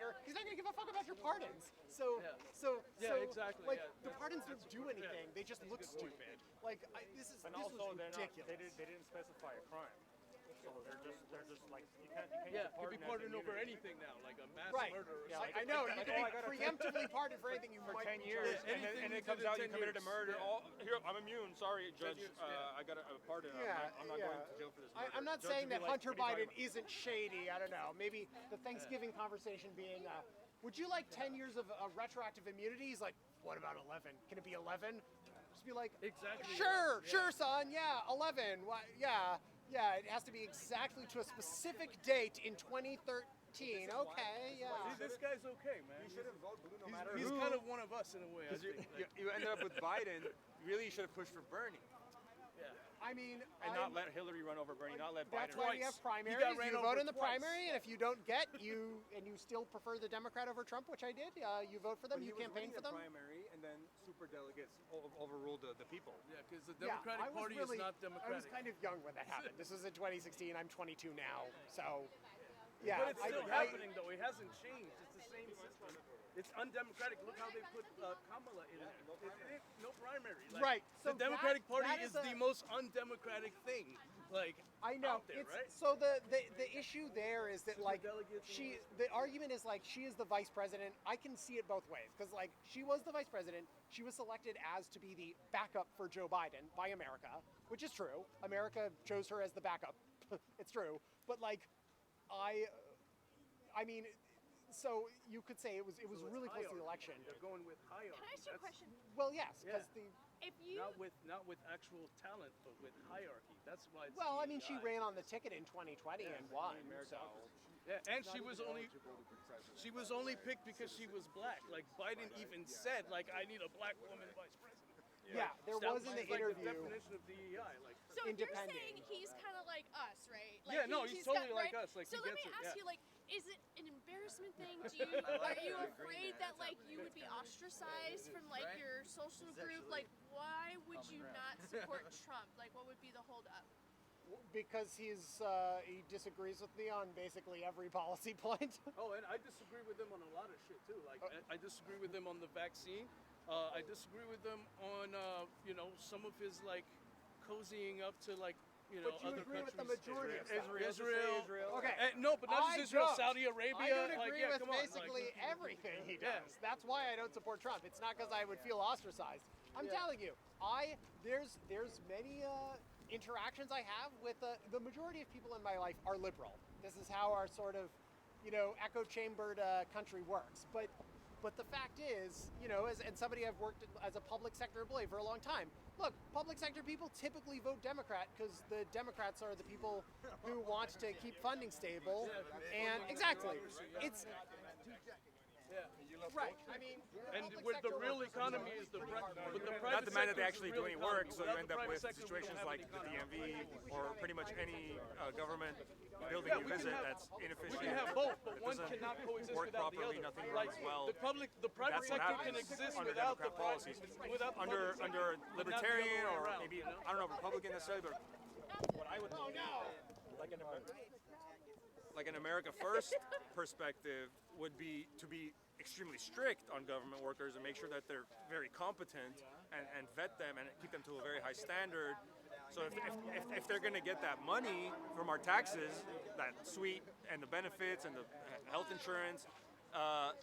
later, he's not going to give a fuck about your pardons. So exactly. Like the pardons don't do anything; they just look stupid. Like this is ridiculous. They didn't specify a crime. So they're just like you can't you'd be pardoned over anything now, like a mass murder. Or Yeah, I know. You can be preemptively pardoned for anything you for might 10 be years, charged. and it comes out you committed a murder. Here, I'm immune. Sorry, Judge. I got a pardon. I'm not going to jail for this murder. I'm not saying that Hunter Biden isn't shady. I don't know. Maybe the Thanksgiving conversation being, would you like 10 years of retroactive immunity? He's like, what about 11? Can it be 11? Just be like, exactly. Sure, son. Yeah, 11. Yeah, it has to be exactly to a specific date in 2013. Okay, yeah. See, this guy's okay, man. You shouldn't vote blue no matter He's who. kind of one of us in a way. You ended up with Biden. You really should have pushed for Bernie. Yeah. I mean, not let Hillary run over Bernie, not let Biden that's why we have primaries. You vote in the primary, and if you don't get you still prefer the Democrat over Trump, which I did, you vote for them, you campaign for them. Primary, and then super delegates overruled the people. Yeah, because the Democratic Party is not democratic. I was kind of young when that happened. This was in 2016. I'm 22 now, so yeah. But it's still happening, though. It hasn't changed. It's the same system. It's undemocratic. Look how they put Kamala in it. No primary. Like, right. So the Democratic Party is the most undemocratic thing. Like I know. Out there, right? So the issue there is that like the argument is like she is the vice president. I can see it both ways because like she was the vice president. She was selected as to be the backup for Joe Biden by America, which is true. America chose her as the backup. It's true. But like I mean. So you could say it was really close to the election. They're going with hierarchy. Can I ask you a question? Well, yes, because not with actual talent, but with hierarchy. That's why. It's I mean, she ran on the ticket in 2020 and won. So. Yeah, and she was only picked because she was black. Like Biden even said, like I need a black woman vice president. Yeah, there was in the interview. The definition of DEI, like. So you're saying he's kind of like us, right? Like yeah, no, he's totally like us. Like so he let me gets ask it, you, like, is it an embarrassment thing? Are you afraid that like you would be ostracized from like your social group? Like, why would you not support Trump? Like, what would be the holdup? Because he disagrees with me on basically every policy point. Oh, and I disagree with him on a lot of shit too. Like I disagree with him on the vaccine. I disagree with him on some of his like cozying up to like but you other agree countries. with the majority of stuff. Israel. Okay. No, but not just Israel. Saudi Arabia. I don't agree like, with basically everything he does. That's why I don't support Trump. It's not because I would feel ostracized. I'm telling you, there's many interactions I have with the majority of people in my life are liberal. This is how our sort of echo chambered country works. But the fact is, and somebody I've worked as a public sector employee for a long time. Look, public sector people typically vote Democrat because the Democrats are the people who want to keep funding stable. And exactly, it's right. I mean, and where the real economy is the private not the man that they actually do any work, so you end up with situations like the DMV or pretty much any government building you visit that's inefficient. We can have both, but one cannot coexist work without properly, the other. nothing runs well. The private That's what sector can happens exist under without the Democrat policies. Under libertarian or maybe I don't know Republican necessarily, but what I would like an America First perspective would be to be extremely strict on government workers and make sure that they're very competent and vet them and keep them to a very high standard. So if they're going to get that money from our taxes, that sweet and the benefits and the health insurance,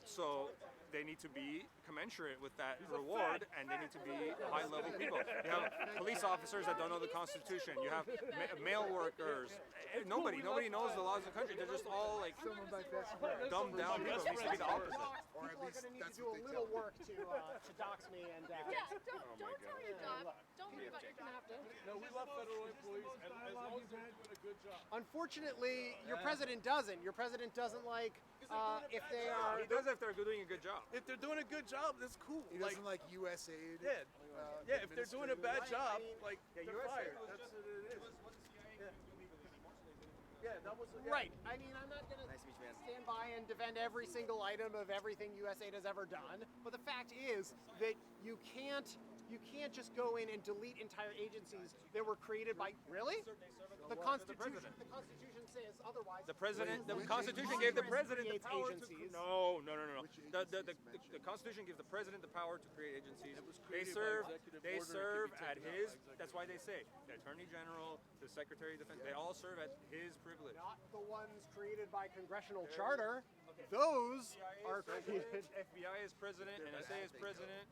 so they need to be commensurate with that reward, and they need to be high-level people. You have police officers that don't know the Constitution. You have mail workers. Nobody knows the laws of the country. They're just all like dumbed down people. It needs to be the opposite. Or at least need to do a little work to dox me and. Don't tell your job. Don't worry about your job. No, we love federal employees as long as they're doing a good job. Unfortunately, your president doesn't. Your president doesn't like if they are. He does if they're doing a good job. If they're doing a good job, that's cool. He doesn't like USAID. Yeah, if they're doing a bad job, like they're fired. That's what it is. Yeah, that was right. I mean, I'm not going to stand by and defend every single item of everything USAID has ever done, but the fact is that you can't just go in and delete entire agencies that were created by the Constitution says otherwise. The president, the Which Constitution agencies? gave the president the Creates power agencies. to. No. Which The Constitution gives the president the power to create agencies. It was They created by serve. executive They order, it serve can be at taken out his. by executive That's why they say the Attorney General, the Secretary of Defense. They all serve at his privilege. Not the ones created by congressional charter. Those are created. FBI is president, NSA is president.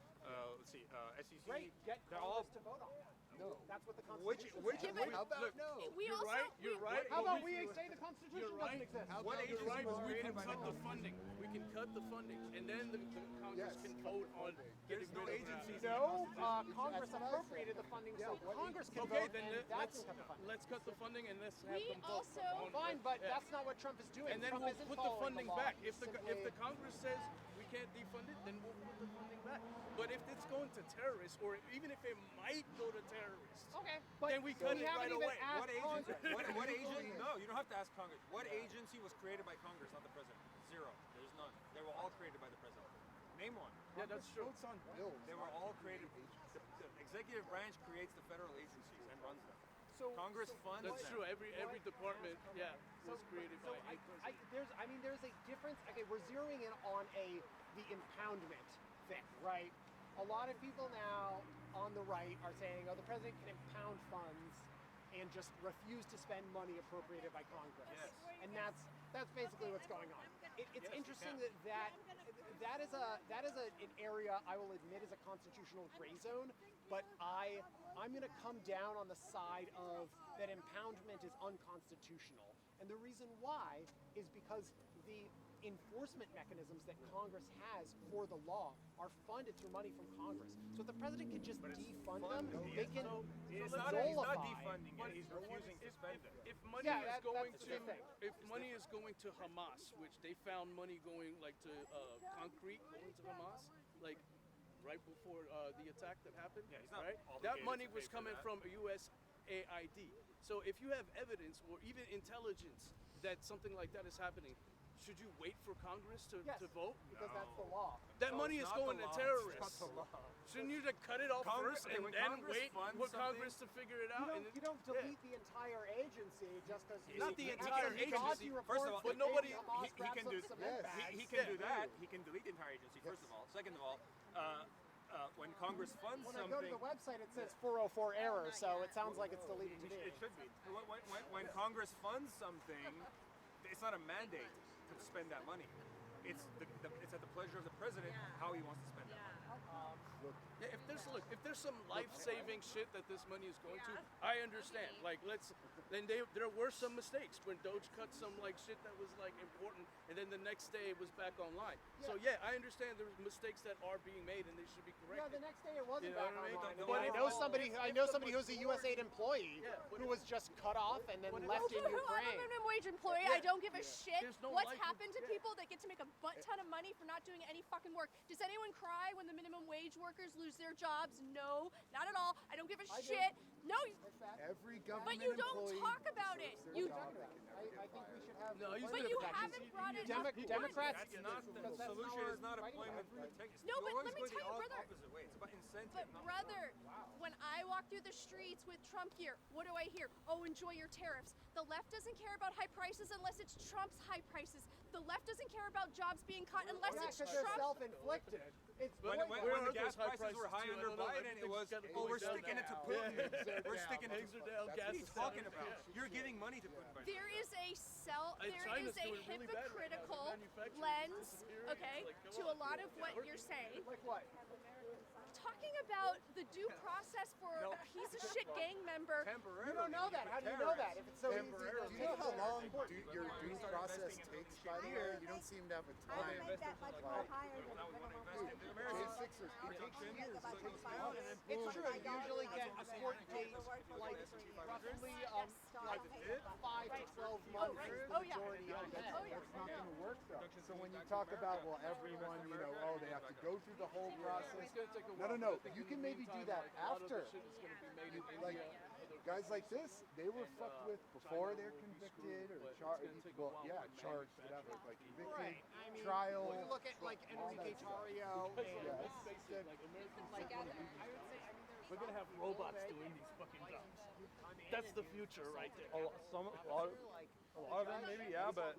Let's see, SEC. Great, get They're all. Congress to vote on that. No. That's what the Which Constitution says. How about Look, no? We You're also right. You're we- right. How but about we say the Constitution You're doesn't right. exist? How What about agency You're right, was but we created can by cut the Congress? funding. We can cut the funding, and then the Congress Yes. can vote on getting There's no rid of agencies. that. No, Congress appropriated the funding so Congress can Okay, vote, then and that's let's cut the funding. let's cut the funding and let's have We them vote. also- on- Fine, but yeah. that's not what Trump is doing. And then Trump we'll isn't put the following funding law. back. He's If the simply- Congress says we can't defund it, then we'll put the funding back. But if it's going to terrorists, or even if it might go to terrorists, Okay, but then we cut it haven't right even away. asked What agency? Congress. What agency? No, you don't have to ask Congress. What agency was created by Congress, not the president? Zero. There's none. They were all created by the president. Name one. yeah, that's true. Votes on bills. They were all created. The executive branch creates the federal agencies and runs them. So Congress funds That's them. true. Every department, yeah, was created So by. there's a difference. Okay, we're zeroing in on the impoundment thing, right? A lot of people now on the right are saying, oh, the president can impound funds and just refuse to spend money appropriated by Congress. Yes. And that's basically what's going on. It's Yes, you interesting can. that is an area I will admit is a constitutional gray zone, but I'm going to come down on the side of that impoundment is unconstitutional. And the reason why is because the enforcement mechanisms that Congress has for the law are funded through money from Congress. So if the president can just defund them, they can It's not he's not nullify. defunding it. He's refusing to spend it. If money Yeah, is that's going the to thing. if money is going to Hamas, which they found money going like to concrete going to Hamas, like right before the attack that happened, Yeah, he's not right? obligated That money to was pay for coming that. from USAID. So if you have evidence or even intelligence that something like that is happening, should you wait for Congress to Yes, vote? because that's the law. That No, money it's is not going the to law. terrorists. It's not the law. Shouldn't you just cut it off Congress- first okay, and when then Congress wait funds for something- Congress to figure it out? and You don't delete the entire agency just because Not the entire agency. First of all, but nobody- he can do he can do that. He can delete the entire agency. First of all, second of all, when Congress funds When I something, go to the website, it says 404 error, so it sounds like it's deleted to me. it should be. When Congress funds something, it's not a mandate to spend that money. It's it's at the pleasure of the president how he wants to spend that money. Yeah, if there's some life-saving shit that this money is going to, I understand. Like there were some mistakes when Doge cut some like shit that was like important, and then the next day it was back online. So yeah, I understand there's mistakes that are being made and they should be Yeah, corrected. the next day it wasn't You know back what I mean? online. But I if- know somebody. I if know the somebody who's a USAID employee Yeah, but who if- was just cut off and then but if- left in I'm a Ukraine. minimum wage employee. Yeah. I don't give a shit There's no what's life in- happened to yeah. people that get to make a butt ton of money for not doing any fucking work. Does anyone cry when the minimum wage workers lose their jobs? No, not at all. I don't give a I do. shit. No, Every but government you don't employee talk about it. deserves You, their job back. I think we should have. No, he's but gonna you protect haven't his- brought it Demo- up. Democrats- That's not the Because that's solution. not Is not a fighting point about. with protect. No, You but always let me go the tell you, brother. opposite way. It's about incentive. But not brother, when I walk through the streets with Trump gear, what do I hear? Oh, enjoy your tariffs. The left doesn't care about high prices unless it's Trump's high prices. The left doesn't care about jobs being cut unless Yeah, it's because they're Trump's. self-inflicted. It's When, blatant. when, Where when are the gas those high prices were prices high too? I under don't know. Biden, it Everything's was, gotta oh, go we're down sticking it to now. Putin. Yeah. We're sticking it Eggs are to down, What gas are you is talking down. about? Yeah. You're giving money to Putin. There is a China's doing really bad right now. hypocritical Their manufacturing is lens, disappearing. okay, It's like, come to on, a lot dude. of what you're saying. Like what? Talking about the due process for a piece of shit gang member. You don't know that. How do you know that? If it's so easy to Do you know how long your due start process investing in takes, shit by the way? here. You don't seem to have a I time. make that much more higher than Now we want to invest in the Dude, Americans. J6'ers, it takes years. about It takes 25 years. years. It's true. You usually get a court date The word for like poetry. roughly Like 5 to 12 months. right. for the Oh, yeah. majority of it. Oh, yeah. It's not going to work though. So when you talk about, well, everyone, you know, oh, they have to go through the whole process. It's gonna take a No, while, no, no. but I think You in can the maybe do meantime, that like, a lot of the after. shit is gonna be made in Like, India, other guys like this, they were fucked with before they're convicted or charged. Well, yeah, charged, whatever. Like convicted, Right. I mean, trial. when you look at like Enrique Tarrio and Yes. like Americans like don't wanna do I would say We're gonna have robots doing these fucking jobs. That's the future right there. A A lot of them, maybe, yeah, but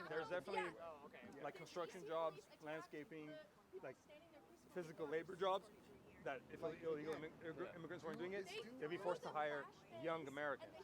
there's definitely Oh, okay. like construction jobs, landscaping, like physical labor jobs that if illegal immigrants weren't doing it, they'd be forced to hire young Americans.